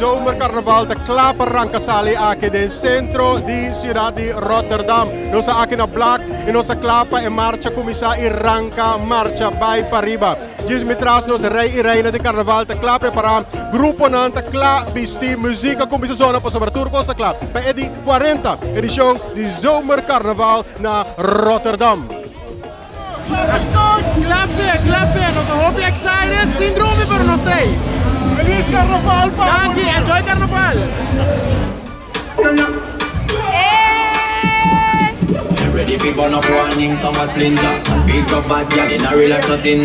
zomercarnaval de Klaper-Rankasali aqui no centro da cidade de Rotterdam. Nós aqui na Black e nossa clapa em marcha começar e arranca marcha vai para riba. Diz me traz nos rei e reina de carnaval de Klaper para grupo nanta Kla Bisti música com zona para sobre turco sa Klap. Para edi 40 edição de zomercarnaval na Rotterdam. Start! Klappen! Och så hoppas jag excited syndromet för någon steg. Feliz carnaval, pa! Thank you, enjoy carnaval! Ready big burn up warning, some a splinter. Big up bad girl in a real life nothing.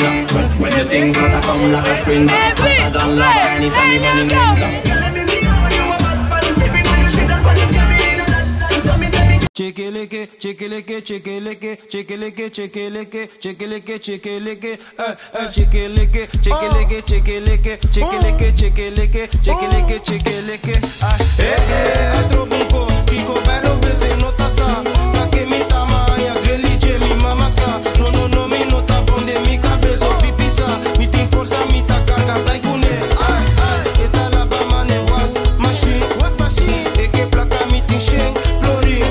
When the things that come like a sprinter, I don't like anytime even in winter. Chiquilique, chiquilique, chiquilique, chiquilique, chiquilique, chiquilique, chiquilique, chiquilique, chiquilique, chiquilique, chiquilique, chiquilique, chiquilique, chiquilique, outro bunco, Kiko Belo bese nota sa, pa que mi tamanha, greliche mi mama sa, no mi nota bonde mi cabeça pipisa, mi tem força mi ta carga dai gune, eta la bama ne was machine, e que placa mi tem shen, flori.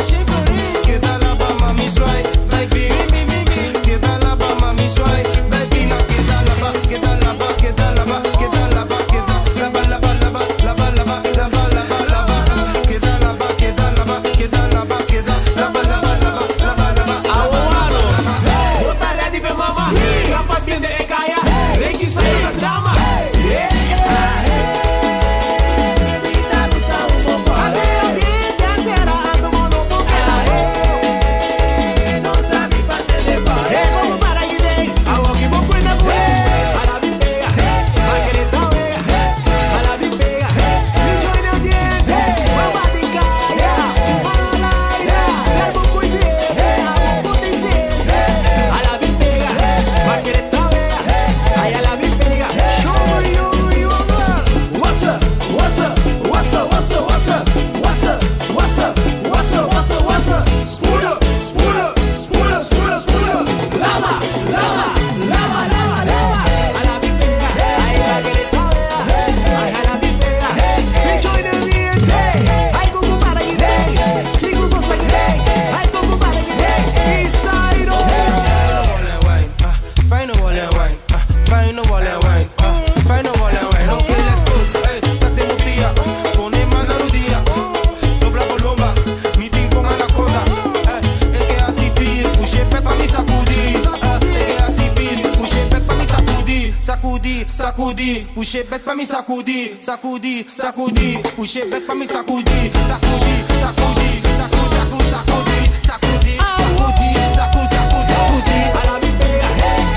Sacudir, puxei back pra me sacudir, sacudir, sacudir, puxei back pra me sacudir, sacudir, sacudir, sacudir, sacudir, sacudir, sacudir, sacudir, sacudir, ela me pega,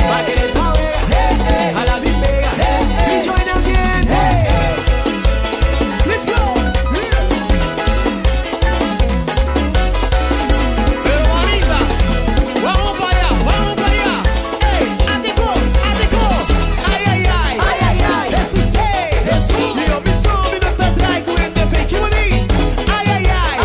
vai querer tal, ela me pega, me join the ambiente, let's go. Amiga, vamos para allá, hey, adeco, Jesus, me sobe na tua drag with the fake money. Ai ai ai,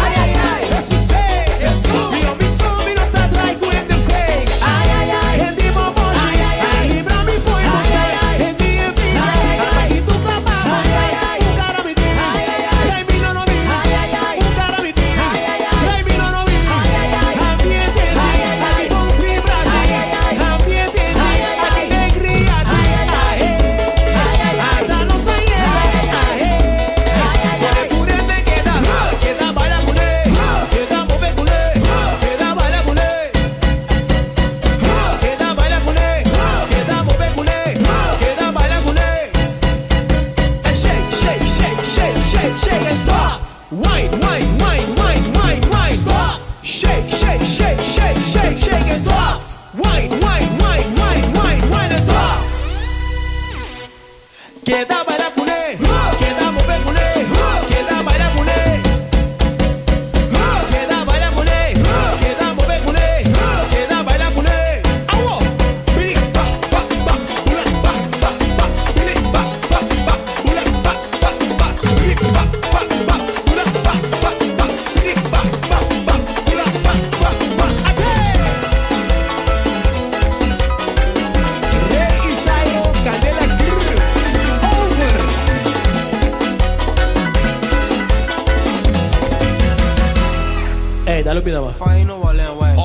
Dale un pidama. Fine no wall and wine.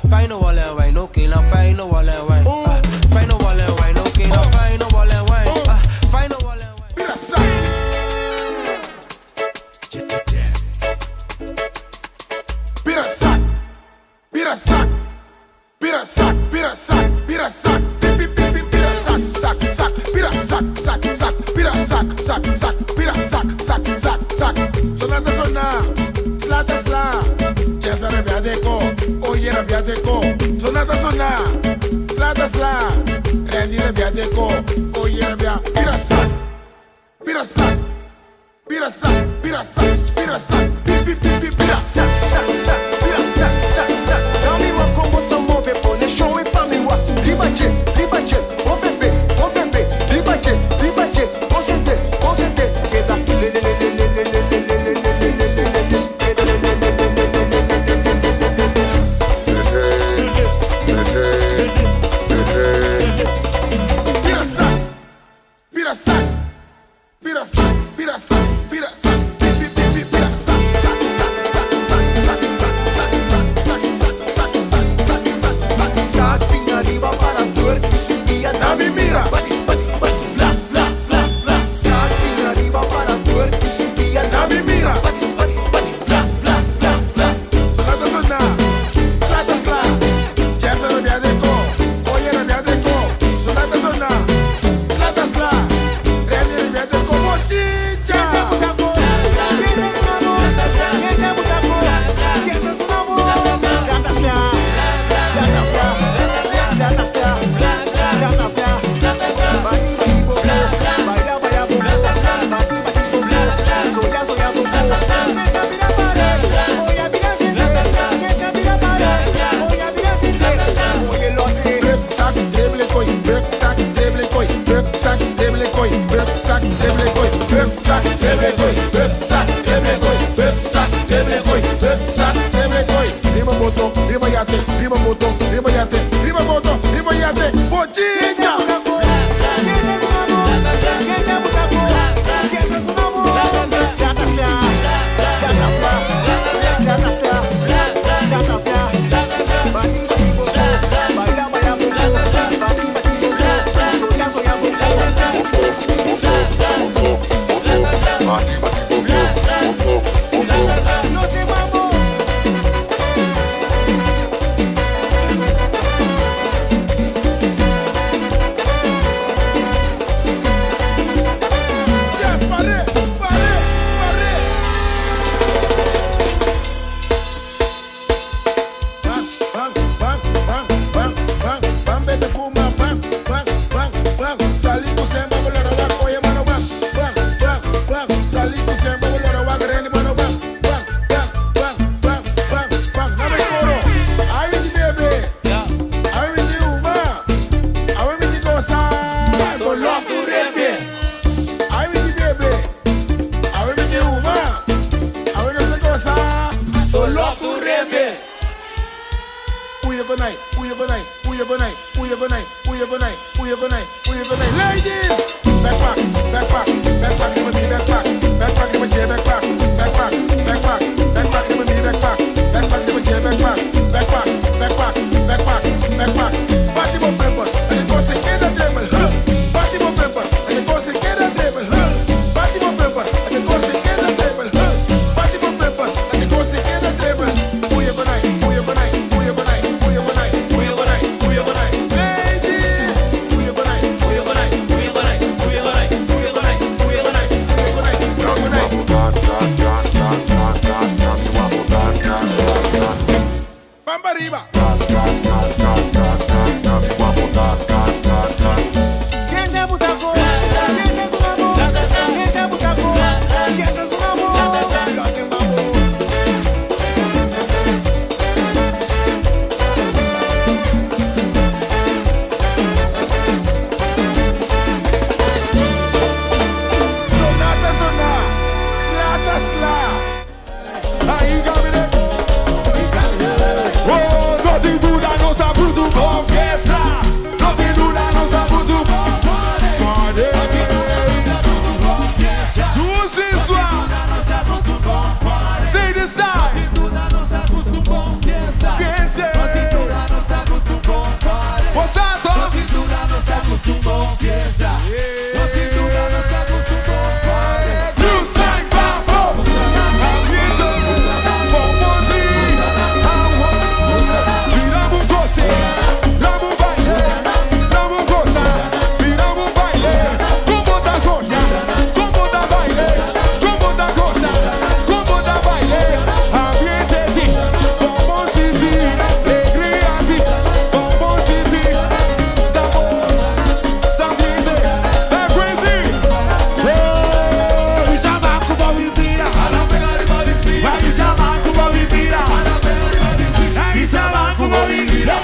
Fine no wall and wine. Okay, now fine no wall and wine. Fine no wall and wine. Okay, now fine no wall and wine. Fine no wall and wine. Sonata sona, slata sla, rendire via deco, oye via, pirasa, pirasa, pirasa, pirasa, pirasa, pirasa, pirasa, pirasa. Dami wa como tu move, pone show e pa mi wa, ribache, ribache, o bebê, ribache, ribache, posete, queda, Forçado. Pintura não se acostumou, fiesta. Pintura não se acostumou, party. Tu sai papo. Viramos coce, viramos baile, viramos coça, viramos baile. Como da zona, como da baile, como da coça, como da baile. Ambiente de, vamos sentir, alegria de, vamos sentir. Estamos vindo, é crazy. Vai chamar com o Bibira, vai chamar com o Bibira, vai chamar com o Bibira, vai chamar com o Bibira.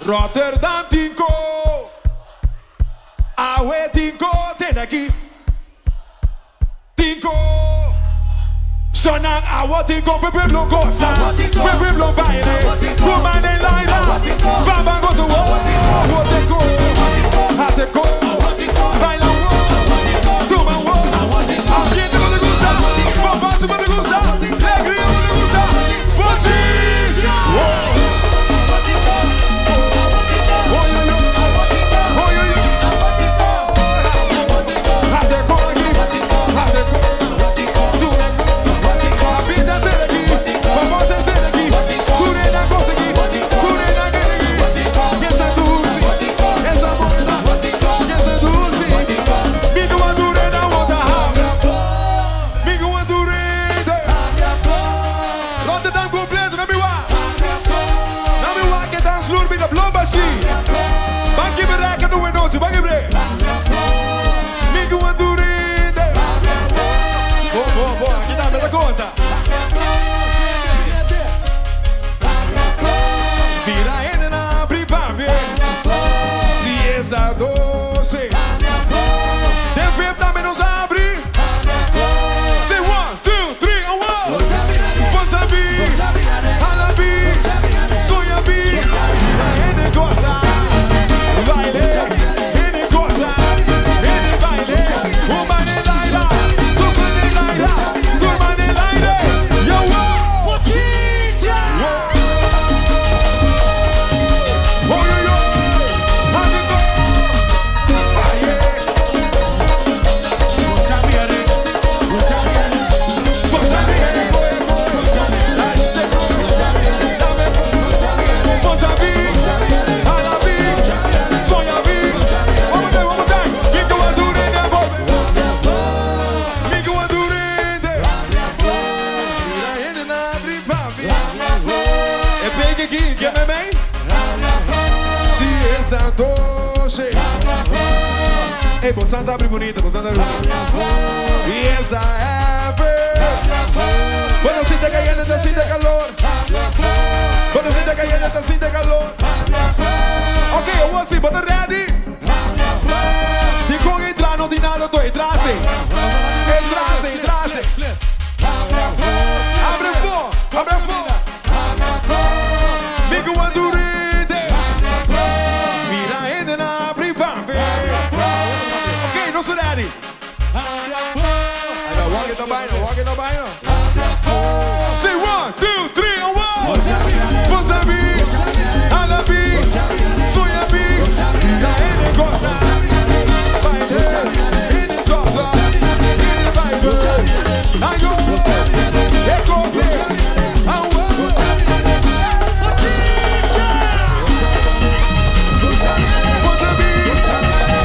Rotterdam tinko, awe tinko, ten aqui, tinko. Sonang awe tinko, pepe blo goza, pepe blo baile, woman in line, baba goza wo, tinko, hateko, baila wo, toma wo, alguien te puede gustar, papá se puede gustar, alegría puede gustar, Botis, Bagi mereka no wenosi, bagi mereka. Minggu andurinde. Boa, aqui dá a conta. Vira ele na primavera. Se essa doce deve também nos abrir. Say 1, 2, 3, 1. Pode abrir. Ei, Bolsonaro tá bonita, Bolsonaro tá bonita. Y esta happy. Cuando siente cayendo, te siente calor. Cuando siente cayendo, te siente calor. Ok, eu vou assim, bota ready. E com entrar não tem nada, tô entrasse. Entrasse. Abre fogo. Migo Andurite. Vira ainda na privada. Ok, não sou ready. Walk it the bino. Say 1, 2, 3, and 1. Ponzabi, Alabi, Soyabi, Vida ele gosta. Vai ele toca, ele vai I go, é coisa, Ponzabi,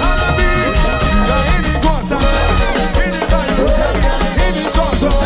Alabi, Vida ele gosta. Ele vai ele toca.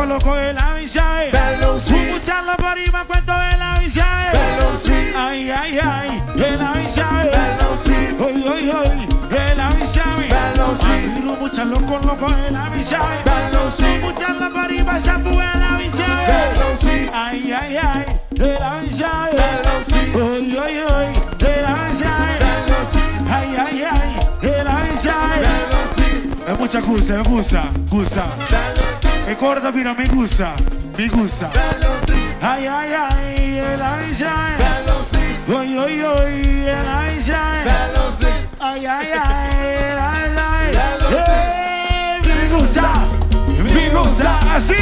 Loco de la Misae, mucha la parima cuando de la Misae, ay, de la Misae, hoy, de la Misae, mucha loco de la Misae, mucha la parima ya de la Misae, ay, de la Misae, hoy, de la Misae, ay, de la Misae, es mucha gusa. Recorda, mira, me gusta. Ay, el Einstein. Oy, el Einstein. Ay, el Einstein. Me gusta. Así,